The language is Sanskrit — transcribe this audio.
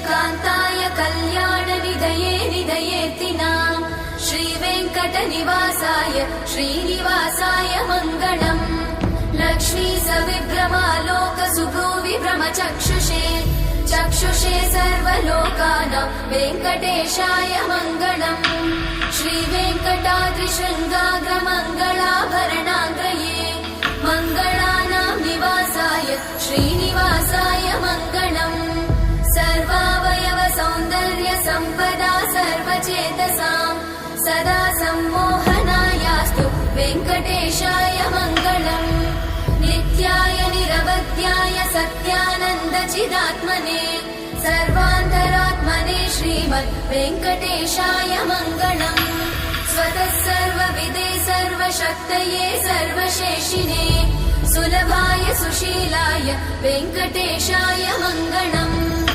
कान्ताय कल्याणनिधये निधयेत्तिनां श्रीवेङ्कटनिवासाय श्रीनिवासाय मङ्गलम् लक्ष्मी सविभ्रमालोकसुभ्रूविभ्रमचक्षुषे चक्षुषे सर्वलोकानां वेङ्कटेशाय मङ्गलम् श्रीवेङ्कटाद्रिशृङ्गाग्रमङ्गलाभरणाङ्गये मङ्गलानां निवासाय श्रीनिवासाय मङ्गलम् सर्वावयव सौन्दर्य सम्पदा सर्वचेतसां सदा सम्मोहनायास्तु वेङ्कटेशाय मङ्गलम् नित्याय निरवध्याय सत्यानन्दचिदात्मने सर्वान्तरात्मने श्रीमद् वेङ्कटेशाय मङ्गलम् स्वतः सर्वविदे सर्वशक्तये सर्वशेषिने सुलभाय सुशीलाय वेङ्कटेशाय मङ्गलम्।